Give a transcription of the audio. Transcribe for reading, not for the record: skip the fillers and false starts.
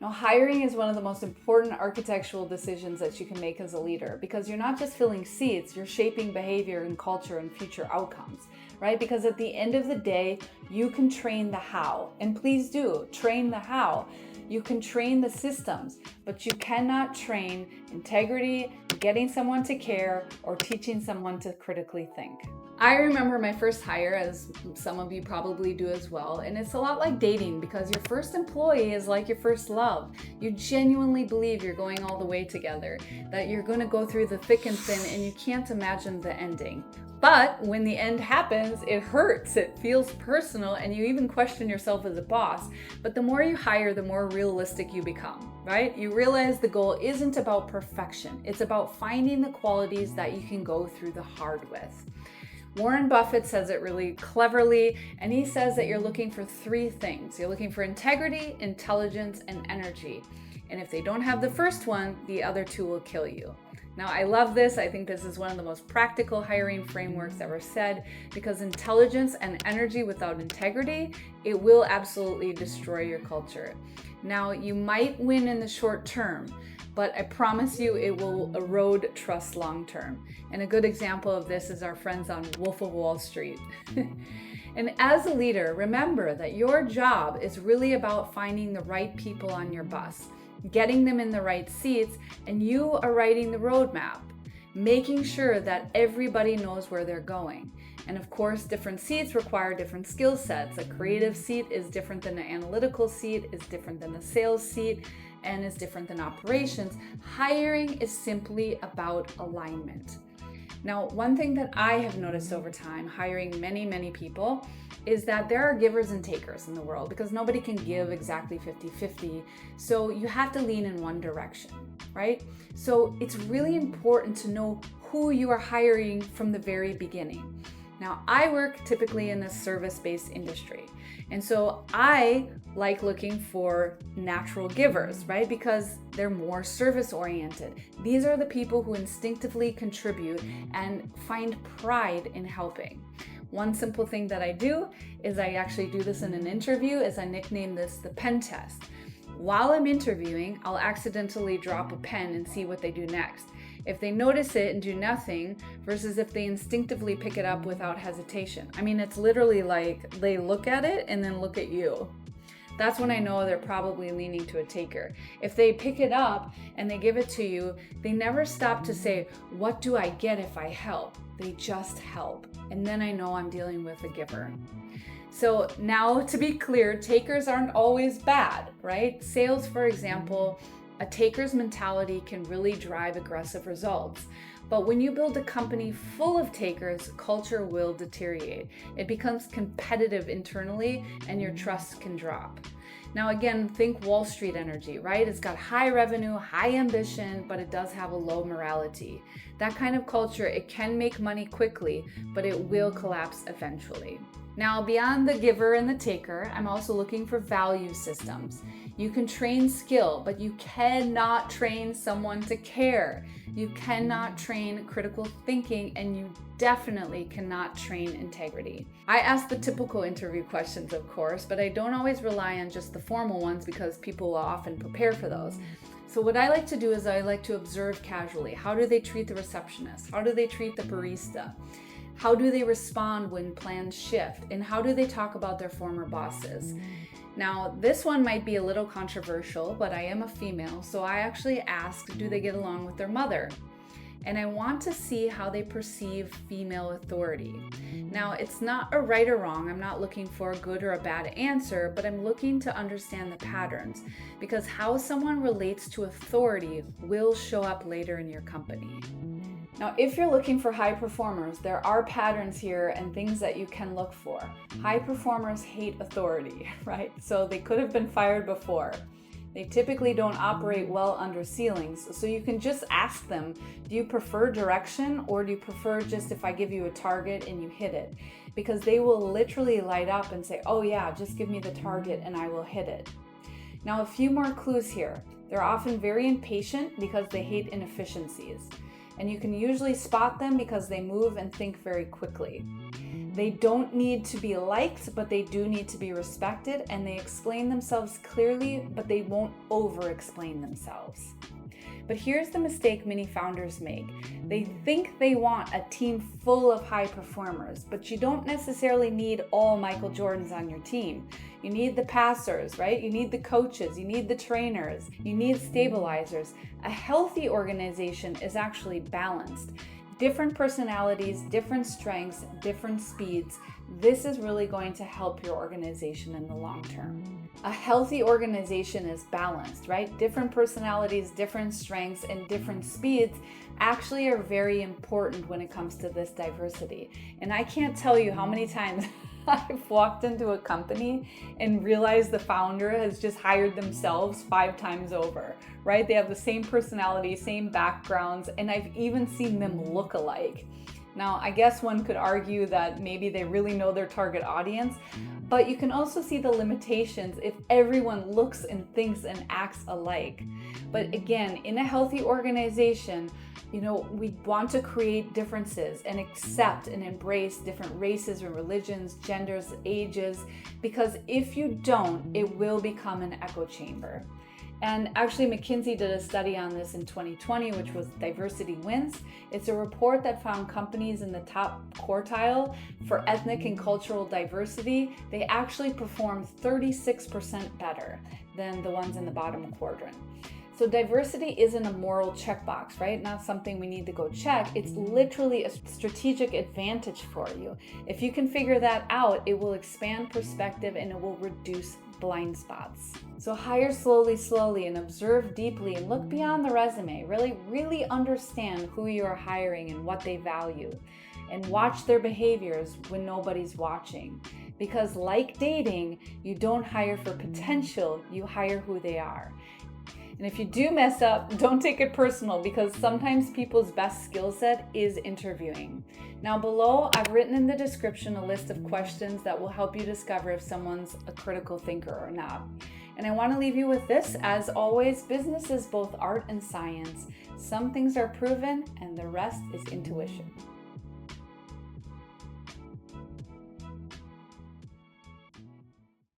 Now, hiring is one of the most important architectural decisions that you can make as a leader, because you're not just filling seats, you're shaping behavior and culture and future outcomes, right? Because at the end of the day, you can train the how, and please do train the how. You can train the systems, but you cannot train integrity, getting someone to care, or teaching someone to critically think. I remember my first hire, as some of you probably do as well, and it's a lot like dating, because your first employee is like your first love. You genuinely believe you're going all the way together, that you're going to go through the thick and thin, and you can't imagine the ending. But when the end happens, it hurts, it feels personal, and you even question yourself as a boss. But the more you hire, the more realistic you become, right? You realize the goal isn't about perfection. It's about finding the qualities that you can go through the hard with. Warren Buffett says it really cleverly, and he says that you're looking for three things. You're looking for integrity, intelligence, and energy. And if they don't have the first one, the other two will kill you. Now, I love this. I think this is one of the most practical hiring frameworks ever said, because intelligence and energy without integrity, it will absolutely destroy your culture. Now, you might win in the short term, but I promise you it will erode trust long term. And a good example of this is our friends on Wolf of Wall Street. And as a leader, remember that your job is really about finding the right people on your bus, getting them in the right seats, and you are writing the roadmap, making sure that everybody knows where they're going. And of course, different seats require different skill sets. A creative seat is different than an analytical seat, is different than a sales seat, and is different than operations. Hiring is simply about alignment. Now, one thing that I have noticed over time, hiring many people, is that there are givers and takers in the world, because nobody can give exactly 50-50. So you have to lean in one direction, right? So it's really important to know who you are hiring from the very beginning. Now, I work typically in the service-based industry. And so I like looking for natural givers, right? Because they're more service-oriented. These are the people who instinctively contribute and find pride in helping. One simple thing that I do is I actually do this in an interview, is I nickname this the pen test. While I'm interviewing, I'll accidentally drop a pen and see what they do next. If they notice it and do nothing, versus if they instinctively pick it up without hesitation. I mean, it's literally like they look at it and then look at you. That's when I know they're probably leaning to a taker. If they pick it up and they give it to you, they never stop to say, what do I get if I help? They just help. And then I know I'm dealing with a giver. So now, to be clear, takers aren't always bad, right? Sales, for example, a taker's mentality can really drive aggressive results. But when you build a company full of takers, culture will deteriorate. It becomes competitive internally, and your trust can drop. Now again, think Wall Street energy, right? It's got high revenue, high ambition, but it does have a low morality. That kind of culture, it can make money quickly, but it will collapse eventually. Now, beyond the giver and the taker, I'm also looking for value systems. You can train skill, but you cannot train someone to care. You cannot train critical thinking, and you definitely cannot train integrity. I ask the typical interview questions, of course, but I don't always rely on just the formal ones, because people will often prepare for those. So what I like to do is I like to observe casually. How do they treat the receptionist? How do they treat the barista? How do they respond when plans shift? And how do they talk about their former bosses? Now, this one might be a little controversial, but I am a female, so I actually ask, do they get along with their mother? And I want to see how they perceive female authority. Now, it's not a right or wrong. I'm not looking for a good or a bad answer, but I'm looking to understand the patterns, because how someone relates to authority will show up later in your company. Now, if you're looking for high performers, there are patterns here and things that you can look for. High performers hate authority, right? So they could have been fired before. They typically don't operate well under ceilings, so you can just ask them, do you prefer direction, or do you prefer just if I give you a target and you hit it? Because they will literally light up and say, oh yeah, just give me the target and I will hit it. Now, a few more clues here. They're often very impatient because they hate inefficiencies. And you can usually spot them because they move and think very quickly. They don't need to be liked, but they do need to be respected, and they explain themselves clearly, but they won't over-explain themselves. But here's the mistake many founders make. They think they want a team full of high performers, but you don't necessarily need all Michael Jordans on your team. You need the passers, right? You need the coaches, you need the trainers, you need stabilizers. A healthy organization is actually balanced. Different personalities, different strengths, different speeds. This is really going to help your organization in the long term. A healthy organization is balanced, right? Different personalities, different strengths, and different speeds actually are very important when it comes to this diversity. And I can't tell you how many times I've walked into a company and realized the founder has just hired themselves 5 times over, right? They have the same personality, same backgrounds, and I've even seen them look alike. Now, I guess one could argue that maybe they really know their target audience, but you can also see the limitations if everyone looks and thinks and acts alike. But again, in a healthy organization, we want to create differences and accept and embrace different races and religions, genders, ages, because if you don't, it will become an echo chamber. And actually, McKinsey did a study on this in 2020, which was Diversity Wins. It's a report that found companies in the top quartile for ethnic and cultural diversity, they actually performed 36% better than the ones in the bottom quadrant. So diversity isn't a moral checkbox, right? Not something we need to go check. It's literally a strategic advantage for you. If you can figure that out, it will expand perspective and it will reduce blind spots. So hire slowly and observe deeply and look beyond the resume. Really understand who you are hiring and what they value. And watch their behaviors when nobody's watching. Because like dating, you don't hire for potential, you hire who they are. And if you do mess up, don't take it personal, because sometimes people's best skill set is interviewing. Now below, I've written in the description a list of questions that will help you discover if someone's a critical thinker or not. And I want to leave you with this. As always, business is both art and science. Some things are proven and the rest is intuition.